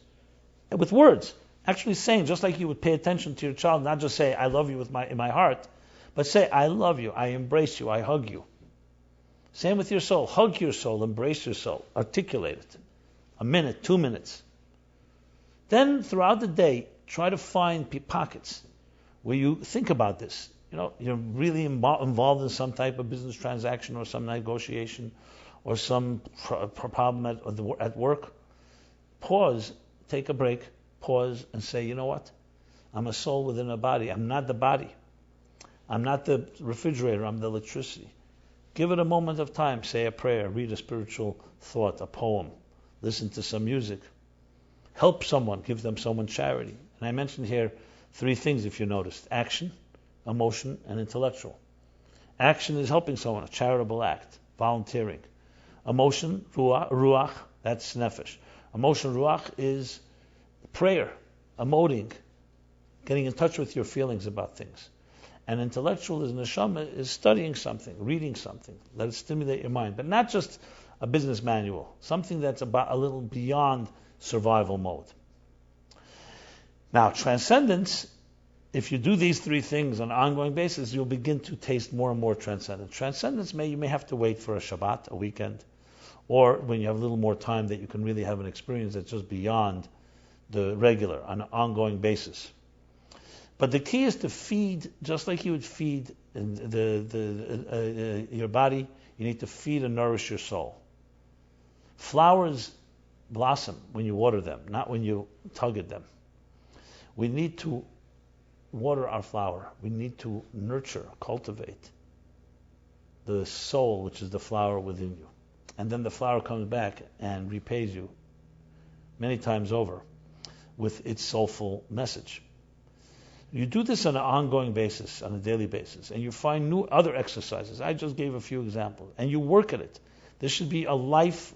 And with words, actually saying, just like you would pay attention to your child, not just say, I love you in my heart, but say, I love you, I embrace you, I hug you. Same with your soul. Hug your soul, embrace your soul, articulate it. A minute, 2 minutes. Then throughout the day, try to find pockets where you think about this. You're really involved in some type of business transaction or some negotiation or some problem at work. Pause, take a break, pause and say, you know what? I'm a soul within a body. I'm not the body. I'm not the refrigerator. I'm the electricity. Give it a moment of time. Say a prayer, read a spiritual thought, a poem, listen to some music. Help someone, give them someone charity. And I mentioned here 3 things if you noticed: action, emotion, and intellectual. Action is helping someone, a charitable act, volunteering. Emotion, ruach, that's nefesh. Emotion, ruach, is prayer, emoting, getting in touch with your feelings about things. And intellectual is neshama, is studying something, reading something. Let it stimulate your mind. But not just a business manual, something that's about a little beyond survival mode. Now, transcendence, if you do these 3 things on an ongoing basis, you'll begin to taste more and more transcendence. Transcendence, you may have to wait for a Shabbat, a weekend, or when you have a little more time that you can really have an experience that's just beyond the regular, on an ongoing basis. But the key is to feed, just like you would feed your body, you need to feed and nourish your soul. Flowers blossom when you water them, not when you tug at them. We need to water our flower. We need to nurture, cultivate the soul, which is the flower within you. And then the flower comes back and repays you many times over with its soulful message. You do this on an ongoing basis, on a daily basis, and you find new other exercises. I just gave a few examples. And you work at it. This should be a life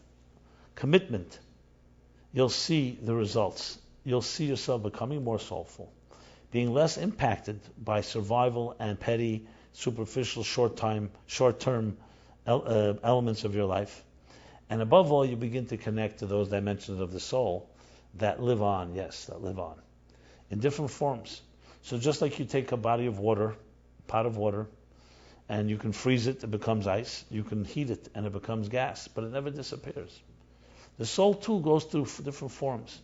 commitment. You'll see the results. You'll see yourself becoming more soulful, being less impacted by survival and petty, superficial, short-term elements of your life. And above all, you begin to connect to those dimensions of the soul that live on, that live on, in different forms. So just like you take a pot of water, and you can freeze it becomes ice, you can heat it, and it becomes gas, but it never disappears. The soul, too, goes through different forms.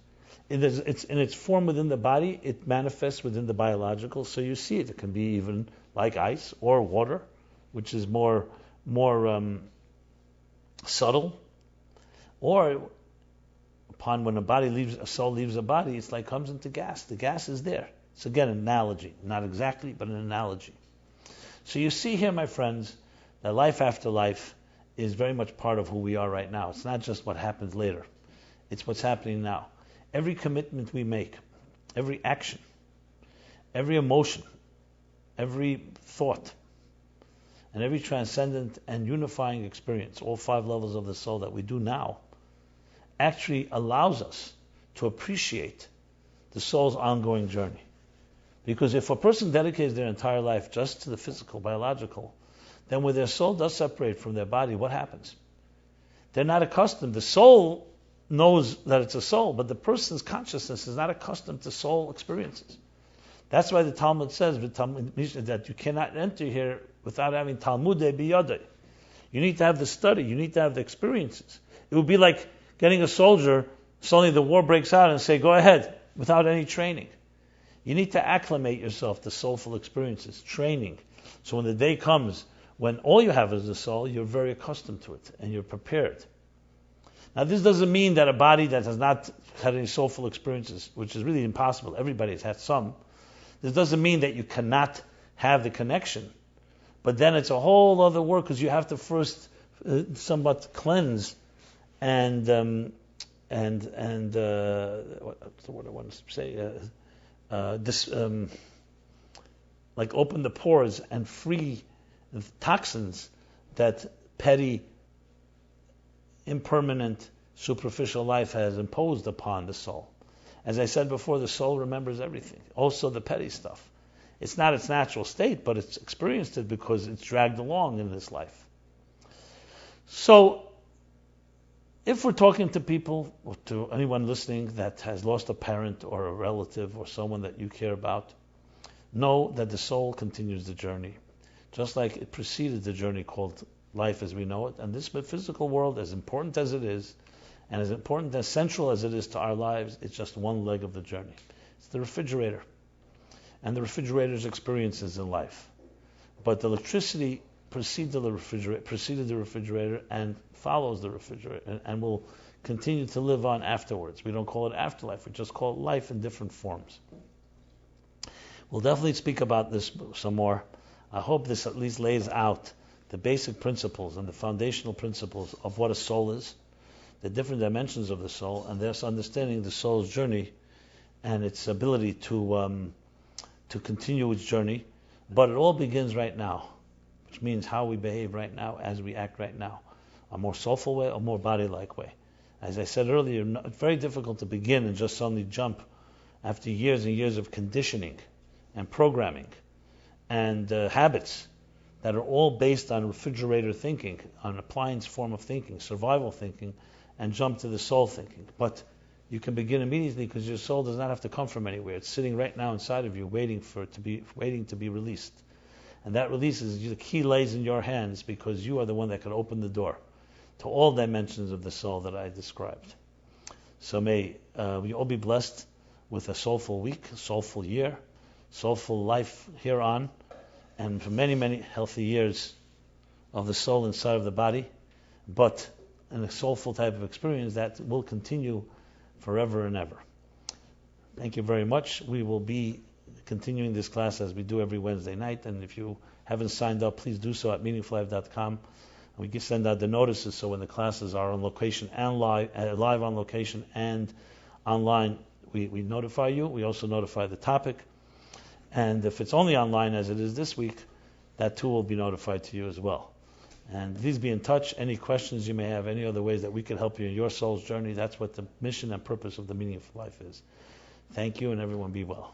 It's in its form within the body, it manifests within the biological, so you see it. It can be even like ice or water, which is more subtle. Or when a soul leaves a body, it's like comes into gas. The gas is there. It's again an analogy, not exactly, but an analogy. So you see here, my friends, that life after life is very much part of who we are right now. It's not just what happens later. It's what's happening now. Every commitment we make, every action, every emotion, every thought, and every transcendent and unifying experience, all 5 levels of the soul that we do now, actually allows us to appreciate the soul's ongoing journey. Because if a person dedicates their entire life just to the physical, biological, then when their soul does separate from their body, what happens? They're not accustomed. The soul knows that it's a soul, but the person's consciousness is not accustomed to soul experiences. That's why the Talmud says that you cannot enter here without having Talmudei biyadei. You need to have the study. You need to have the experiences. It would be like getting a soldier, suddenly the war breaks out and say, go ahead, without any training. You need to acclimate yourself to soulful experiences, training. So when the day comes when all you have is the soul, you're very accustomed to it and you're prepared. Now, this doesn't mean that a body that has not had any soulful experiences, which is really impossible, everybody has had some, this doesn't mean that you cannot have the connection. But then it's a whole other work, because you have to first somewhat cleanse and what's the word I want to say? Like open the pores and free the toxins that petty, impermanent, superficial life has imposed upon the soul. As I said before, the soul remembers everything, also the petty stuff. It's not its natural state, but it's experienced it because it's dragged along in this life. So, if we're talking to people, or to anyone listening that has lost a parent or a relative or someone that you care about, know that the soul continues the journey, just like it preceded the journey called life as we know it. And this physical world, as important as it is, and as important, as central as it is to our lives, it's just one leg of the journey. It's the refrigerator. And the refrigerator's experiences in life. But the electricity preceded the refrigerator and follows the refrigerator and will continue to live on afterwards. We don't call it afterlife, we just call it life in different forms. We'll definitely speak about this some more. I hope this at least lays out the basic principles and the foundational principles of what a soul is, the different dimensions of the soul, and thus understanding the soul's journey and its ability to continue its journey. But it all begins right now, which means how we behave right now, as we act right now. A more soulful way, a more body-like way. As I said earlier, it's very difficult to begin and just suddenly jump after years and years of conditioning and programming and habits that are all based on refrigerator thinking, on appliance form of thinking, survival thinking, and jump to the soul thinking. But you can begin immediately, because your soul does not have to come from anywhere. It's sitting right now inside of you, waiting to be released. And that release is, the key lays in your hands, because you are the one that can open the door to all dimensions of the soul that I described. So may we all be blessed with a soulful week, a soulful year, soulful life here on, and for many, many healthy years of the soul inside of the body, but in a soulful type of experience that will continue forever and ever. Thank you very much. We will be continuing this class as we do every Wednesday night, and if you haven't signed up, please do so at meaningfullife.com. We can send out the notices, so when the classes are on location and live on location and online, we notify you. We also notify the topic. And if it's only online, as it is this week, that too will be notified to you as well. And please be in touch. Any questions you may have, any other ways that we can help you in your soul's journey, that's what the mission and purpose of the Meaningful Life is. Thank you, and everyone be well.